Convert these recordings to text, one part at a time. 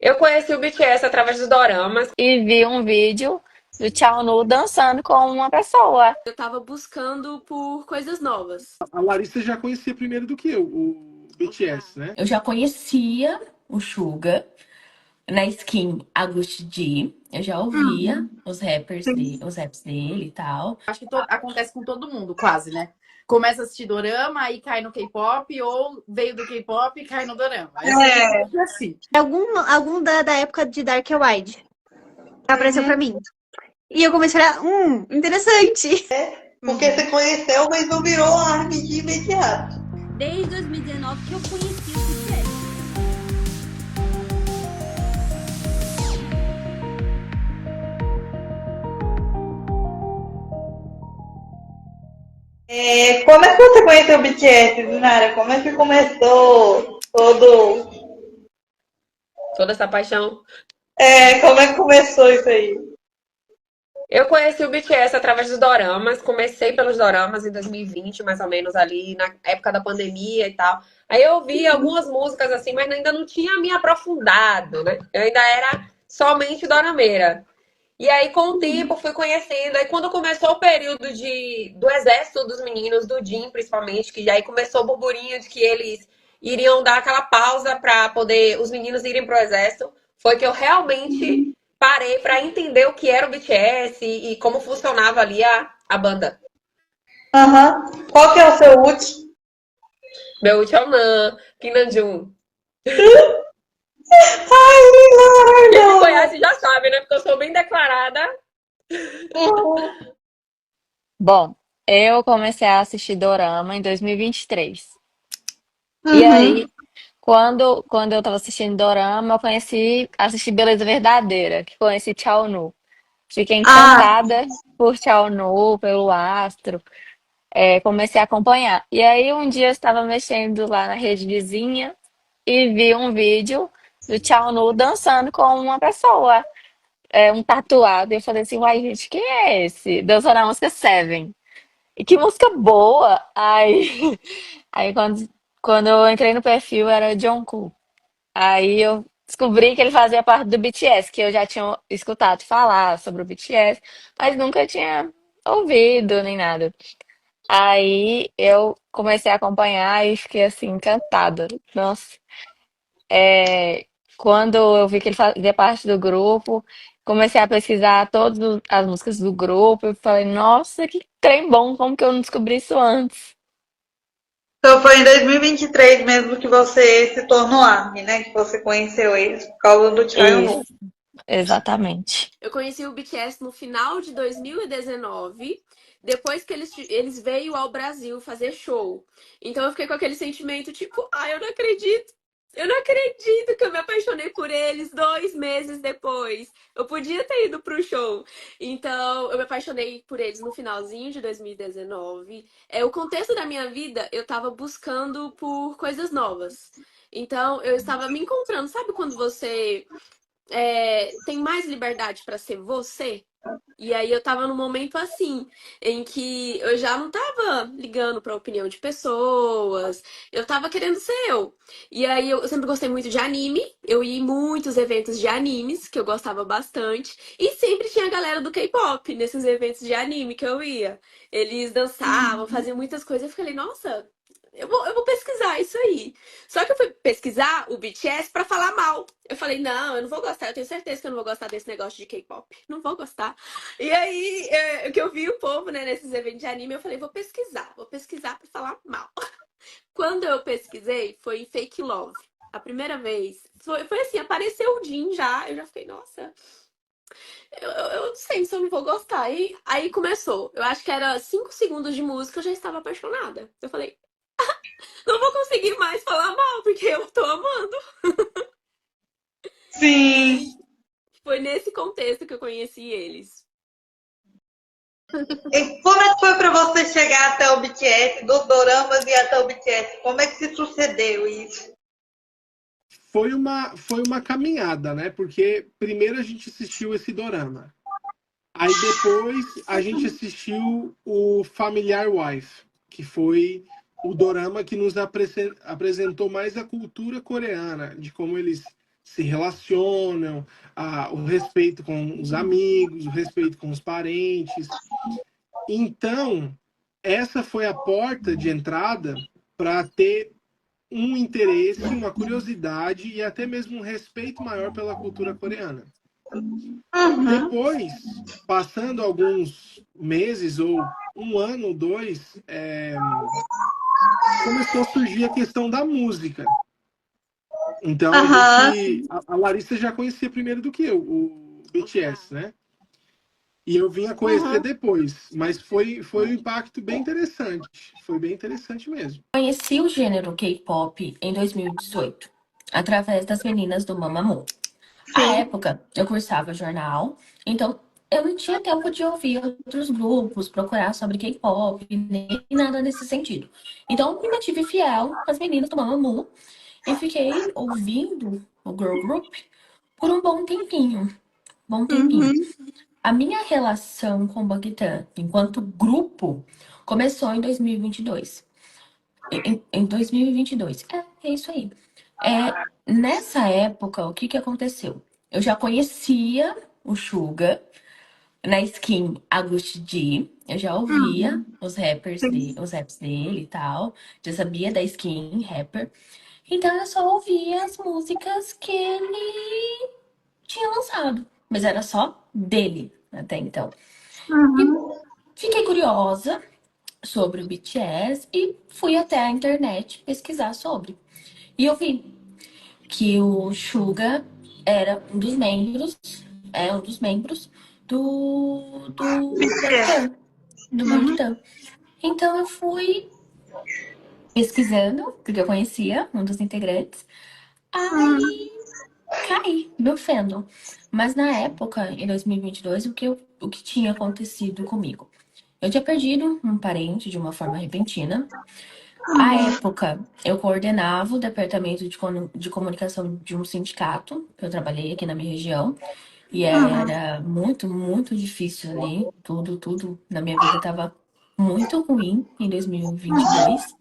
Eu conheci o BTS através dos doramas. E vi um vídeo do Chaonu dançando com uma pessoa. Eu tava buscando por coisas novas. A Larissa já conhecia primeiro do que eu, o BTS, né? Eu já conhecia o Suga na skin Agusti D. Eu já ouvia os raps dele e tal. Acho que acontece com todo mundo, quase, né? Começa a assistir dorama, aí cai no K-pop, ou veio do K-pop e cai no dorama. É assim. Algum da época de Dark Wide apareceu pra mim. E eu comecei a olhar, interessante. Porque você conheceu, mas não virou ARMY de imediato. Desde 2019 que eu conheci o BTS. Como é que você conheceu o BTS, Zinara? Como é que começou Toda essa paixão. Como é que começou isso aí? Eu conheci o BTS através dos doramas. Comecei pelos doramas em 2020, mais ou menos ali na época da pandemia e tal. Aí eu ouvi algumas músicas assim, mas ainda não tinha me aprofundado, né? Eu ainda era somente dorameira. E aí, com o tempo, fui conhecendo. Aí, quando começou o período do exército dos meninos, do Jim, principalmente, que aí começou o burburinho de que eles iriam dar aquela pausa para poder os meninos irem pro exército, foi que eu realmente parei para entender o que era o BTS e como funcionava ali a banda. Aham. Qual que é o seu último? Meu Ultionan, Kim Namjoon. Quem me conhece já sabe, né? Porque eu sou bem declarada. Bom, eu comecei a assistir Dorama em 2023. E aí, quando eu tava assistindo Dorama, eu assisti Beleza Verdadeira, que conheci Chaonu. Fiquei encantada por Chaonu, pelo astro. Comecei a acompanhar. E aí, um dia eu estava mexendo lá na rede vizinha e vi um vídeo do Chaonu dançando com uma pessoa, um tatuado. E eu falei assim, uai, gente, quem é esse? Dançando a música Seven. E que música boa! Aí, aí quando eu entrei no perfil era Jungkook. Aí eu descobri que ele fazia parte do BTS, que eu já tinha escutado falar sobre o BTS, mas nunca tinha ouvido nem nada. Aí eu comecei a acompanhar e fiquei assim, encantada. Nossa. Quando eu vi que ele fazia parte do grupo, comecei a pesquisar todas as músicas do grupo. Eu falei, nossa, que trem bom, como que eu não descobri isso antes? Então foi em 2023 mesmo que você se tornou ARMY, né? Que você conheceu eles por causa do Isso, Chaeyoung. exatamente. Eu conheci o BTS no final de 2019, depois que eles veio ao Brasil fazer show. Então eu fiquei com aquele sentimento tipo, eu não acredito. Eu não acredito que eu me apaixonei por eles 2 meses depois. Eu podia ter ido pro show. Então, eu me apaixonei por eles no finalzinho de 2019. O contexto da minha vida, eu tava buscando por coisas novas. Então, eu estava me encontrando. Sabe quando você tem mais liberdade para ser você? E aí eu tava num momento assim, em que eu já não tava ligando pra opinião de pessoas, eu tava querendo ser eu. E aí eu sempre gostei muito de anime, eu ia em muitos eventos de animes, que eu gostava bastante, e sempre tinha a galera do K-pop nesses eventos de anime que eu ia. Eles dançavam, faziam muitas coisas, eu falei, nossa, eu vou pesquisar isso aí. Só que eu fui pesquisar o BTS pra falar mal. Eu falei, não, eu não vou gostar, eu tenho certeza que eu não vou gostar desse negócio de K-pop. Não vou gostar. E aí, que eu vi o povo, né, nesses eventos de anime, eu falei, vou pesquisar pra falar mal. Quando eu pesquisei, foi em Fake Love. A primeira vez. Foi assim, apareceu o Jin já, eu já fiquei, nossa, eu não sei se eu não vou gostar. E aí começou. Eu acho que era 5 segundos de música, eu já estava apaixonada. Eu falei, não vou conseguir mais falar mal, porque eu tô amando. Sim. Foi nesse contexto que eu conheci eles. E como é que foi para você chegar até o BTS, dos doramas e até o BTS? Como é que se sucedeu isso? Foi uma caminhada, né? Porque primeiro a gente assistiu esse dorama. Aí depois a gente assistiu o Familiar Wife, que foi o dorama que nos apresentou mais a cultura coreana, de como eles se relacionam, o respeito com os amigos, o respeito com os parentes. Então, essa foi a porta de entrada para ter um interesse, uma curiosidade e até mesmo um respeito maior pela cultura coreana. Depois, passando alguns meses ou um ano ou dois, começou a surgir a questão da música. Então, a Larissa já conhecia primeiro do que eu, o BTS, né? E eu vim a conhecer depois, mas foi um impacto bem interessante. Foi bem interessante mesmo. Conheci o gênero K-pop em 2018, através das meninas do Mamamoo. À época, eu cursava jornal, então eu não tinha tempo de ouvir outros grupos, procurar sobre K-pop, nem nada nesse sentido. Então, me mantive fiel com as meninas do Mamamoo e fiquei ouvindo o girl group por um bom tempinho. A minha relação com o Bangtan, enquanto grupo, começou em 2022. Em 2022. É isso aí. Nessa época, o que aconteceu? Eu já conhecia o Suga na skin August D. Eu já ouvia os raps dele e tal. Já sabia da skin rapper. Então eu só ouvia as músicas que ele tinha lançado. Mas era só dele até então. E fiquei curiosa sobre o BTS e fui até a internet pesquisar sobre. E eu vi que o Suga era um dos membros do Bangtan. Então eu fui pesquisando, porque eu conhecia um dos integrantes. Aí caí no fandom. Mas na época, em 2022, o que tinha acontecido comigo? Eu tinha perdido um parente de uma forma repentina. À época, eu coordenava o departamento de comunicação de um sindicato, que eu trabalhei aqui na minha região. E era muito, muito difícil ali. Tudo na minha vida estava muito ruim em 2022.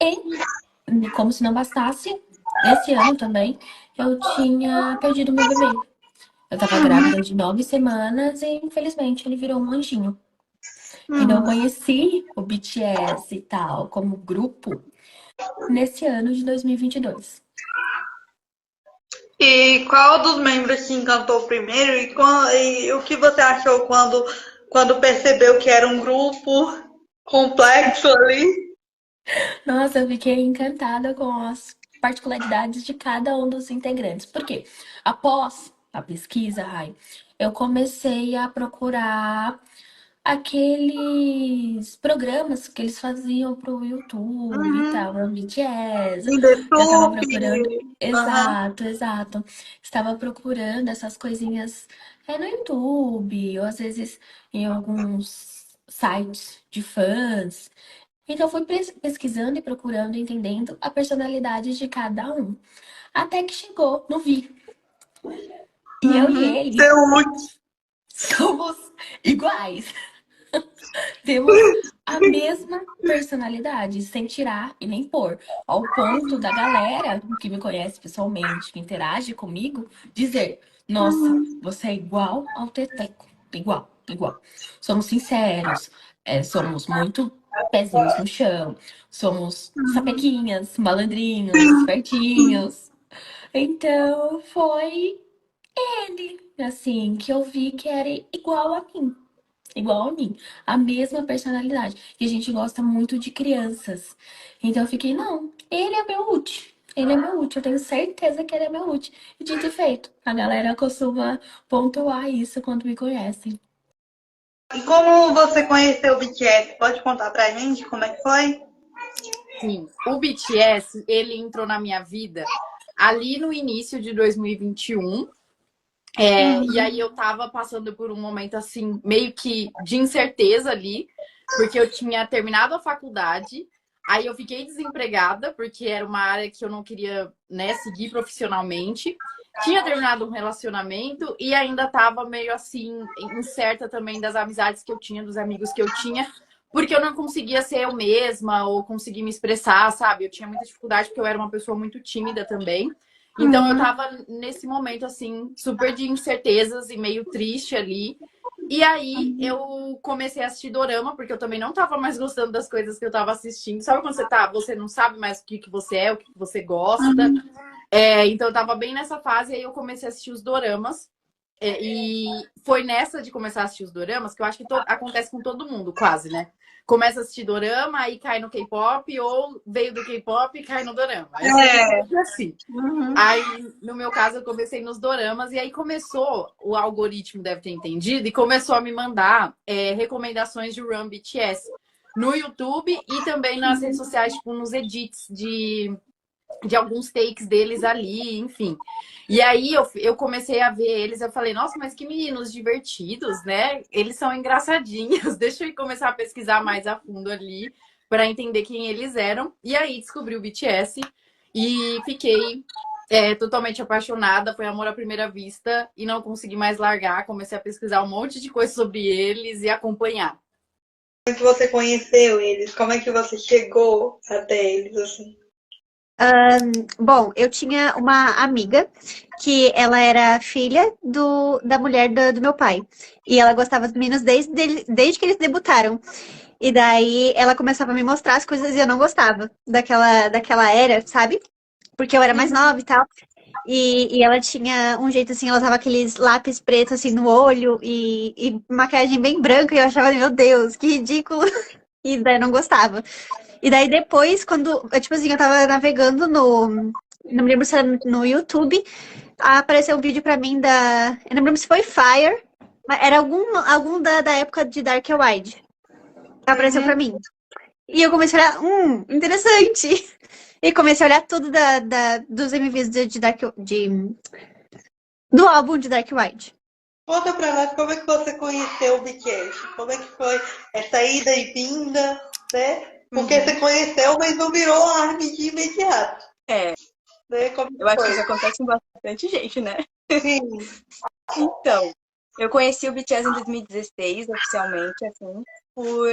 E, como se não bastasse, esse ano também, eu tinha perdido meu bebê. Eu tava grávida de 9 semanas e, infelizmente, ele virou um anjinho. Então, eu conheci o BTS e tal, como grupo, nesse ano de 2022. E qual dos membros te encantou primeiro? E o que você achou quando percebeu que era um grupo complexo ali? Nossa, eu fiquei encantada com as particularidades de cada um dos integrantes. Por quê? Após a pesquisa, Rai, eu comecei a procurar aqueles programas que eles faziam pro YouTube e tal, no BTS. Já tava procurando. Exato. Estava procurando essas coisinhas no YouTube, ou às vezes em alguns sites de fãs. Então, fui pesquisando e procurando, entendendo a personalidade de cada um. Até que chegou no Vi. E eu e ele somos iguais. Temos a mesma personalidade, sem tirar e nem pôr. Ao ponto da galera que me conhece pessoalmente, que interage comigo, dizer: nossa, você é igual ao Teteco. Igual. Somos sinceros, somos muito pezinhos no chão, somos sapequinhas, malandrinhos, espertinhos. Então, foi ele, assim, que eu vi que era igual a mim. A mesma personalidade. E a gente gosta muito de crianças. Então eu fiquei, não, ele é meu ult. Eu tenho certeza que ele é meu ult. E dito e feito, a galera costuma pontuar isso quando me conhecem. E como você conheceu o BTS? Pode contar pra gente como é que foi? Sim, o BTS, ele entrou na minha vida ali no início de 2021. E aí eu tava passando por um momento assim, meio que de incerteza ali, porque eu tinha terminado a faculdade, aí eu fiquei desempregada, porque era uma área que eu não queria, né, seguir profissionalmente. Tinha terminado um relacionamento e ainda tava meio assim, incerta também das amizades que eu tinha, dos amigos que eu tinha, porque eu não conseguia ser eu mesma ou conseguir me expressar, sabe? Eu tinha muita dificuldade porque eu era uma pessoa muito tímida também. Então eu tava nesse momento, assim, super de incertezas e meio triste ali. E aí eu comecei a assistir dorama, porque eu também não tava mais gostando das coisas que eu tava assistindo. Sabe quando você não sabe mais o que você é, o que você gosta? Então eu tava bem nessa fase, aí eu comecei a assistir os doramas. E foi nessa de começar a assistir os doramas que eu acho que acontece com todo mundo, quase, né? Começa a assistir dorama, aí cai no K-pop, ou veio do K-pop e cai no dorama. É assim. Aí, no meu caso, eu comecei nos doramas, e aí começou, o algoritmo deve ter entendido, e começou a me mandar recomendações de Run BTS no YouTube e também nas redes sociais, tipo, nos edits de alguns takes deles ali, enfim. E aí eu comecei a ver eles, eu falei, nossa, mas que meninos divertidos, né? Eles são engraçadinhos. Deixa eu começar a pesquisar mais a fundo ali para entender quem eles eram. E aí descobri o BTS e fiquei totalmente apaixonada. Foi amor à primeira vista e não consegui mais largar. Comecei a pesquisar um monte de coisa sobre eles e acompanhar. Como é que você conheceu eles? Como é que você chegou até eles, assim? Bom, eu tinha uma amiga que ela era filha da mulher do meu pai. E ela gostava dos meninos desde que eles debutaram. E daí ela começava a me mostrar as coisas e eu não gostava daquela era, sabe? Porque eu era mais nova e tal. E ela tinha um jeito assim, ela usava aqueles lápis pretos assim no olho e maquiagem bem branca. E eu achava, meu Deus, que ridículo. E daí eu não gostava. E daí depois, tipo assim, eu tava navegando não me lembro se era no YouTube, apareceu um vídeo pra mim eu não lembro se foi Fire, mas era algum da época de Dark Wide. Apareceu pra mim. E eu comecei a olhar, interessante. E comecei a olhar tudo dos MVs do álbum de Dark Wide. Conta pra nós como é que você conheceu o BTS. Como é que foi essa ida e vinda, né? Porque você conheceu, mas não virou ARMY de imediato. Né? Como eu acho que isso acontece com bastante gente, né? Sim. Então, eu conheci o BTS em 2016, oficialmente, assim, por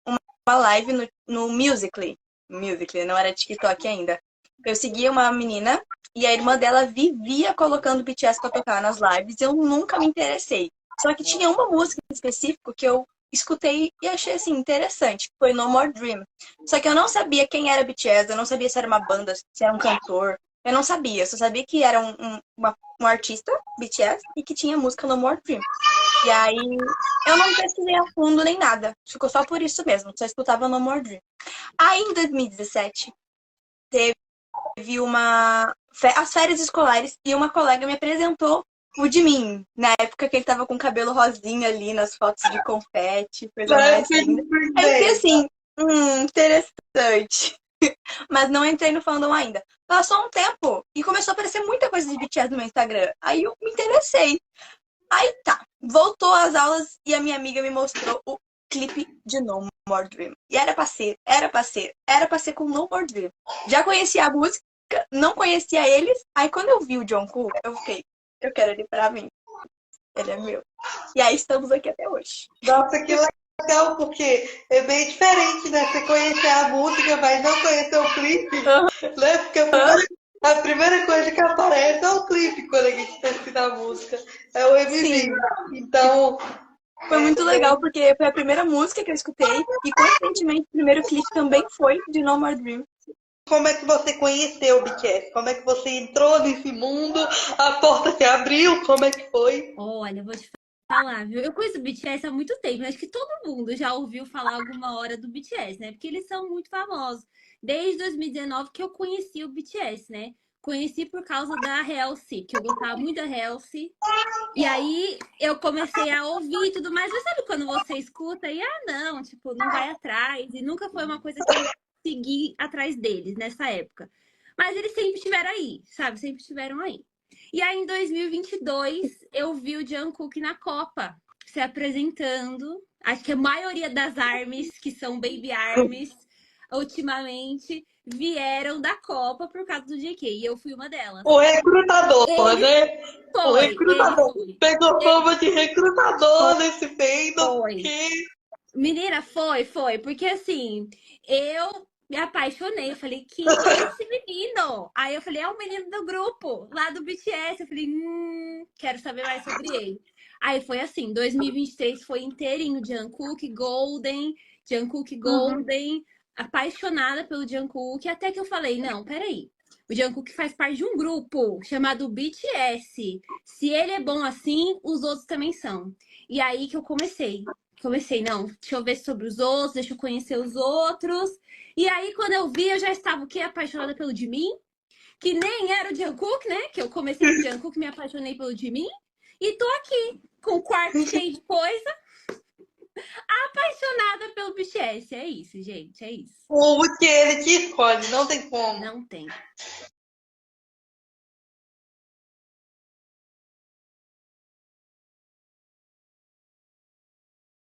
uma live no Musical.ly. Musical.ly, não era TikTok ainda. Eu seguia uma menina e a irmã dela vivia colocando BTS pra tocar nas lives e eu nunca me interessei. Só que tinha uma música em específico que eu escutei e achei, assim, interessante. Foi No More Dream. Só que eu não sabia quem era BTS, eu não sabia se era uma banda, se era um cantor. Eu não sabia, só sabia que era um artista, BTS, e que tinha música No More Dream. E aí, eu não pesquisei a fundo nem nada. Ficou só por isso mesmo, só escutava No More Dream. Aí, em 2017, teve as férias escolares e uma colega me apresentou o Jimin, na época que ele tava com o cabelo rosinha ali nas fotos de confete, coisa mais linda. Aí eu fiquei assim, interessante. Mas não entrei no fandom ainda. Passou um tempo e começou a aparecer muita coisa de BTS no meu Instagram. Aí eu me interessei. Aí tá, voltou às aulas e a minha amiga me mostrou o clipe de No More Dream. E era pra ser com No More Dream. Já conhecia a música, não conhecia eles. Aí quando eu vi o Jungkook, eu fiquei, eu quero ele pra mim. Ele é meu. E aí estamos aqui até hoje. Nossa, que legal, porque é bem diferente, né? Você conhecer a música, mas não conhecer o clipe, né? Porque a primeira coisa que aparece é o clipe quando a gente pesquisa a música. É o MV. Sim. Então... Foi muito legal, porque foi a primeira música que eu escutei e, coincidentemente, o primeiro clipe também foi de No More Dream. Como é que você conheceu o BTS? Como é que você entrou nesse mundo? A porta se abriu? Como é que foi? Olha, eu vou te falar, viu? Eu conheço o BTS há muito tempo. Acho que todo mundo já ouviu falar alguma hora do BTS, né? Porque eles são muito famosos. Desde 2019 que eu conheci o BTS, né? Conheci por causa da Halsey, que eu gostava muito da Halsey. E aí eu comecei a ouvir e tudo mais. Mas sabe quando você escuta e, não, tipo, não vai atrás. E nunca foi uma coisa que eu segui atrás deles nessa época. Mas eles sempre estiveram aí, sabe? Sempre estiveram aí. E aí, em 2022, eu vi o Jungkook na Copa, se apresentando. Acho que a maioria das ARMYs, que são Baby ARMYs, ultimamente, vieram da Copa por causa do JK. E eu fui uma delas. O recrutador, né? O recrutador. Pegou fama de recrutador nesse fandom. Menina, foi. Porque assim, eu Me apaixonei. Eu falei, quem é esse menino? Aí eu falei, é o menino do grupo, lá do BTS. Eu falei, quero saber mais sobre ele. Aí foi assim, 2023 foi inteirinho Jungkook Golden, apaixonada pelo Jungkook, até que eu falei, não, peraí. O Jungkook faz parte de um grupo chamado BTS. Se ele é bom assim, os outros também são. E aí que eu comecei, não, deixa eu ver sobre os outros, deixa eu conhecer os outros. E aí, quando eu vi, eu já estava o quê? Apaixonada pelo Jimin, que nem era o Jungkook, né? Que eu comecei com o Jungkook, me apaixonei pelo Jimin. E tô aqui, com o quarto cheio de coisa, apaixonada pelo BTS. É isso, gente, é isso. Porque ele que escolhe, não tem como. Não tem.